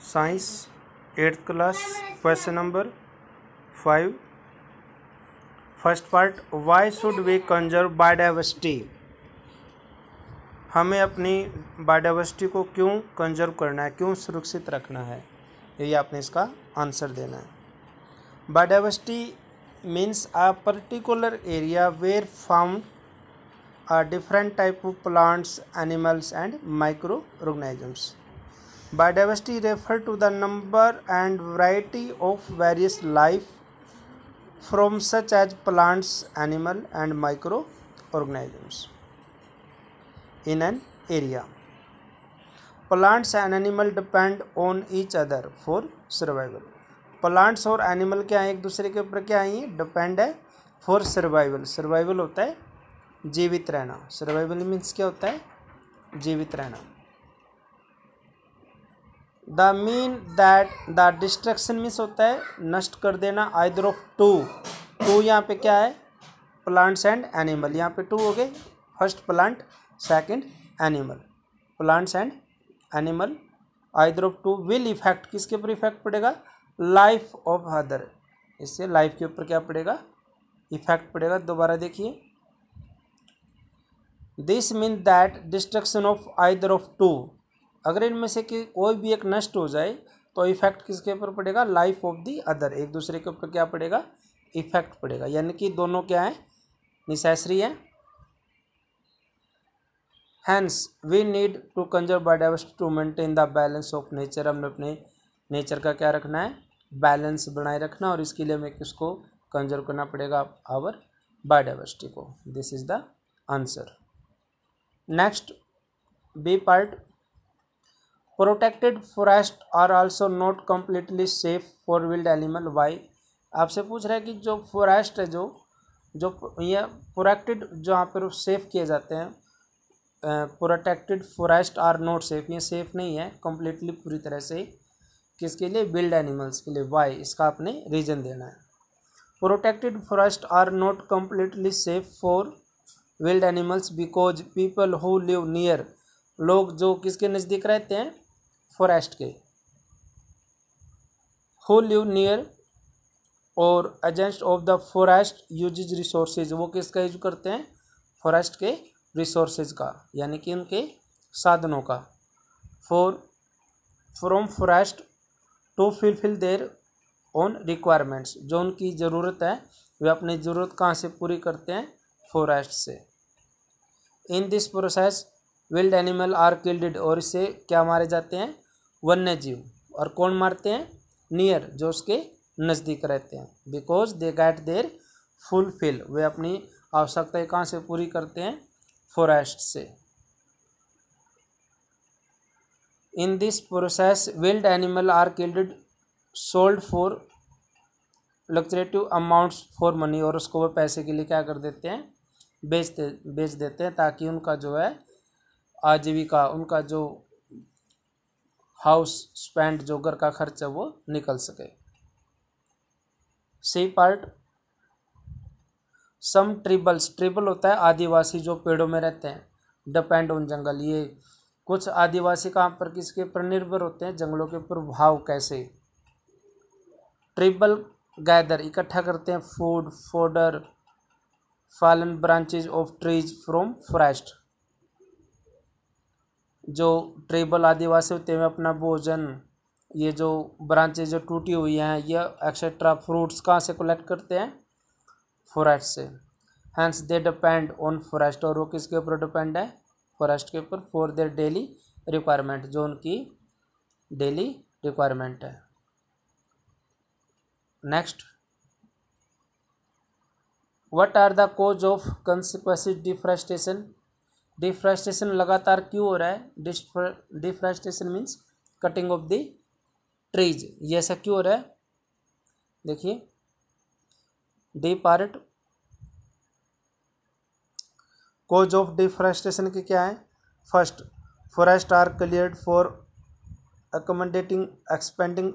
Science 8th class question number 5 first part why should we conserve biodiversity. हमें अपनी biodiversity को क्यों conserve करना है, क्यों सुरक्षित रखना है, ये आपने इसका आंसर देना है। Biodiversity means a particular area where found a different type of plants, animals and microorganisms. Biodiversity refers to the number and variety of various life from such as plants, animal and microorganisms in an area. Plants and animal depend on each other for survival. Plants और animal क्या है, एक दूसरे के ऊपर क्या है, depend है फॉर सर्वाइवल। सर्वाइवल होता है जीवित रहना। सर्वाइवल मीन्स क्या होता है, जीवित रहना। The mean that the destruction means होता है नष्ट कर देना। आइदर ऑफ टू यहाँ पे क्या है, प्लांट्स एंड एनिमल। यहाँ पे टू हो गए, first plant second animal. Plants and animal either of two will effect, किसके ऊपर इफेक्ट पड़ेगा, लाइफ ऑफ अदर। इससे लाइफ के ऊपर क्या पड़ेगा, इफेक्ट पड़ेगा। दोबारा देखिए, this mean that destruction of either of two, अगर इनमें से कि कोई भी एक नष्ट हो जाए तो इफेक्ट किसके ऊपर पड़ेगा, लाइफ ऑफ दी अदर, एक दूसरे के ऊपर क्या पड़ेगा, इफेक्ट पड़ेगा। यानी कि दोनों क्या है, नेसेसरी है। Hence we need to conserve biodiversity to maintain the balance of nature. हमने अपने नेचर का क्या रखना है, बैलेंस बनाए रखना, और इसके लिए हमें किसको कंजर्व करना पड़ेगा, आवर बायोडाइवर्सिटी को। This is the answer. Next B part, protected forest are also not completely safe for wild animal. Why, आपसे पूछ रहा है कि जो फॉरेस्ट है, जो ये प्रोटेक्टेड, जहाँ पर सेफ किए जाते हैं, protected forest are not safe, ये सेफ नहीं है कम्प्लीटली पूरी तरह से, किसके लिए, विल्ड एनिमल्स के लिए। वाई, इसका आपने रीजन देना है। Protected forest are not completely safe for wild animals because people who live near, लोग जो किसके नज़दीक रहते हैं, फॉरेस्ट के, हु लिव नियर और agents of the forest uses resources, वो किसका यूज करते हैं, फॉरेस्ट के रिसोर्सेज का, यानी कि उनके साधनों का। From forest to fulfil their own requirements, जो उनकी ज़रूरत है वे अपनी ज़रूरत कहाँ से पूरी करते हैं, फॉरेस्ट से। In this process wild animal are killed, और इससे क्या मारे जाते हैं, वन्य जीव। और कौन मारते हैं, नियर, जो उसके नज़दीक रहते हैं। Because they get their fulfil, वे अपनी आवश्यकताएं कहाँ से पूरी करते हैं, फॉरेस्ट से। In this process wild animal are killed sold for lucrative amounts for money, और उसको वो पैसे के लिए क्या कर देते हैं, बेच देते हैं, ताकि उनका जो है आजीविका, उनका जो हाउस स्पेंड, जो घर का खर्च है, वो निकल सके। सी पार्ट, सम ट्रिबल्स, ट्रिबल होता है आदिवासी, जो पेड़ों में रहते हैं, डिपेंड ऑन जंगल। ये कुछ आदिवासी कहाँ पर किसके ऊपर निर्भर होते हैं, जंगलों के प्रभाव कैसे। ट्रिबल गैदर, इकट्ठा करते हैं food, fodder, fallen branches of trees from forest, जो ट्राइबल आदिवासी होते हैं अपना भोजन, ये जो ब्रांचेज जो टूटी हुई हैं, ये एक्सेट्रा फ्रूट्स कहाँ से कलेक्ट करते हैं, फॉरेस्ट से। Hence they depend on forest, और वो किसके ऊपर डिपेंड है, फॉरेस्ट के ऊपर, फॉर देयर डेली रिक्वायरमेंट, जो उनकी डेली रिक्वायरमेंट है। Next, what are the cause of consequences deforestation. Deforestation लगातार क्यों हो रहा है, deforestation means cutting of the trees, ये ऐसा क्यों हो रहा है। देखिए, D part, cause of deforestation के क्या है, first, forest are cleared for accommodating expanding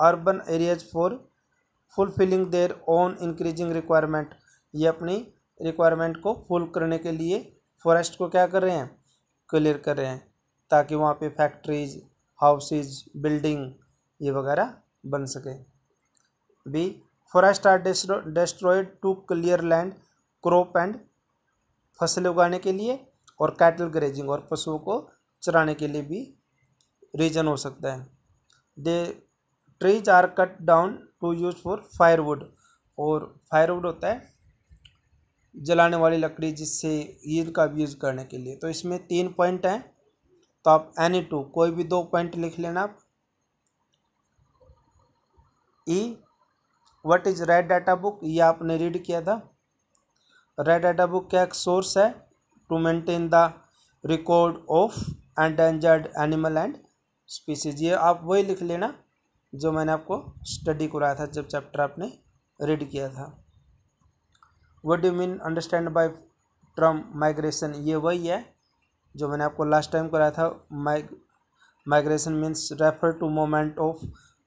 urban areas for fulfilling their own increasing requirement, ये अपनी रिक्वायरमेंट को फुल करने के लिए फॉरेस्ट को क्या कर रहे हैं, क्लियर कर रहे हैं, ताकि वहाँ पे फैक्ट्रीज, हाउसेज, बिल्डिंग ये वगैरह बन सके। B, forest are destroyed to clear land, crop and फसलें उगाने के लिए, और कैटल ग्रेजिंग और पशुओं को चराने के लिए भी रीजन हो सकता है। They trees are cut down to use for firewood, और फायरवुड होता है जलाने वाली लकड़ी जिससे ईंट का भी यूज़ करने के लिए। तो इसमें 3 पॉइंट हैं, तो आप एनी 2 कोई भी 2 पॉइंट लिख लेना आप। E, what is red data book, ये आपने रीड किया था। रेड डाटा बुक क्या एक सोर्स है to maintain the record of endangered animal and species. ये आप वही लिख लेना जो मैंने आपको स्टडी कराया था जब चैप्टर आपने रीड किया था। What do mean understand by term migration, ये वही है जो मैंने आपको लास्ट टाइम कराया था। Migration means refer to movement of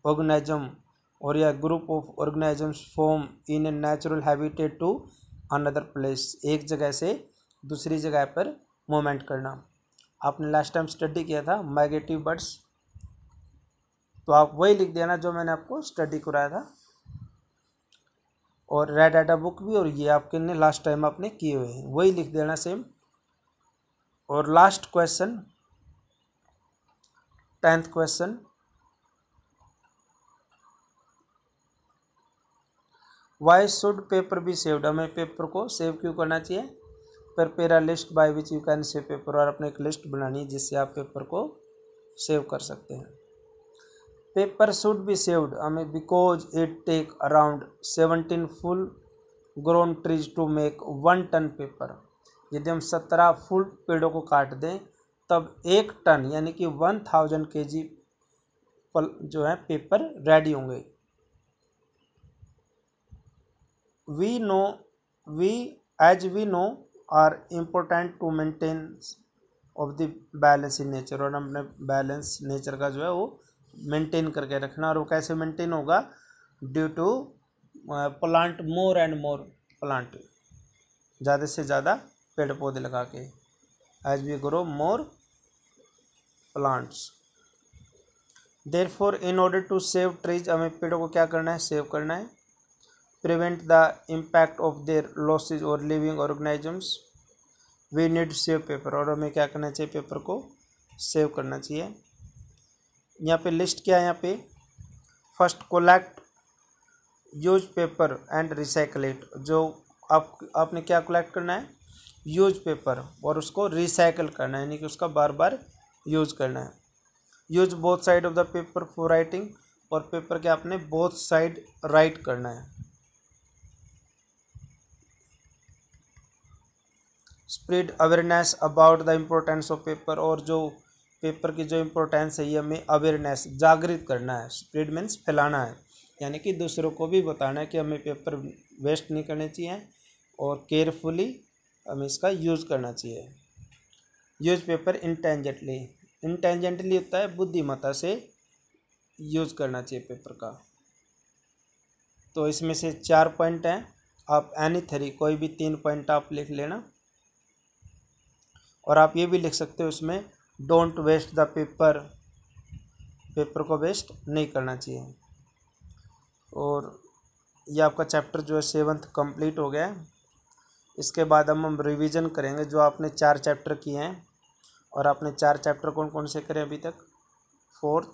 organism और या group of organisms form in a natural habitat to another place, एक जगह से दूसरी जगह पर मूवमेंट करना। आपने लास्ट टाइम स्टडी किया था माइग्रेटिव बर्ड्स, तो आप वही लिख देना जो मैंने आपको स्टडी कराया था। और रेड डाटा बुक भी और ये आपके ने लास्ट टाइम आपने किए हुए हैं, वही लिख देना सेम। और last question 10th question, why should paper B saved, हमें पेपर को सेव क्यों करना चाहिए। Prepare a list by which you can save paper, और अपने एक लिस्ट बनानी है जिससे आप पेपर को सेव कर सकते हैं। पेपर शुड बी सेव्ड हमें because it take around 17 full grown trees to make 1 ton paper. यदि हम 17 फुल पेड़ों को काट दें तब 1 टन यानी कि 1000 kg जो है पेपर रेडी होंगे। as we know are important to maintain of the balance in nature, और हमने बैलेंस नेचर का जो है वो मेंटेन करके रखना। और वो कैसे मेंटेन होगा, due to plant more and more plant, ज़्यादा से ज़्यादा पेड़ पौधे लगा के, as we grow more plants. Therefore in order to save trees, हमें पेड़ों को क्या करना है, सेव करना है। Prevent the impact of their losses और living organisms, we need save paper, और हमें क्या करना चाहिए, पेपर को सेव करना चाहिए। यहाँ पे लिस्ट क्या है, यहाँ पे first collect use paper and recycle it, जो आपने क्या कलेक्ट करना है, यूज पेपर, और उसको रिसाइकल करना है यानी कि उसका बार बार यूज करना है। Use both side of the paper for writing, और पेपर के आपने बोथ साइड राइट करना है। Spread awareness about the importance of paper, और जो पेपर की जो इम्पोर्टेंस है ये हमें अवेयरनेस जागृत करना है। स्प्रेड मीन्स फैलाना है, यानी कि दूसरों को भी बताना है कि हमें पेपर वेस्ट नहीं करने चाहिए और केयरफुली हमें इसका यूज़ करना चाहिए। यूज पेपर इंटेलिजेंटली, इंटेलिजेंटली होता है बुद्धिमत्ता से यूज़ करना चाहिए पेपर का। तो इसमें से 4 पॉइंट हैं, आप एनी 3 कोई भी 3 पॉइंट आप लिख लेना। और आप ये भी लिख सकते हो उसमें, don't waste the paper, paper को वेस्ट नहीं करना चाहिए। और ये आपका चैप्टर जो है 7th कंप्लीट हो गया है। इसके बाद हम रिवीजन करेंगे जो आपने 4 चैप्टर किए हैं, और आपने 4 चैप्टर कौन कौन से करे अभी तक, 4th,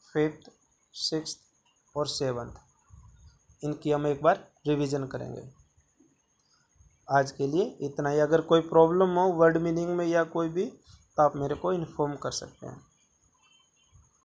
5th, 6th और 7th, इनकी हम एक बार रिवीजन करेंगे। आज के लिए इतना ही। अगर कोई प्रॉब्लम हो वर्ड मीनिंग में या कोई भी, तो आप मेरे को इन्फॉर्म कर सकते हैं।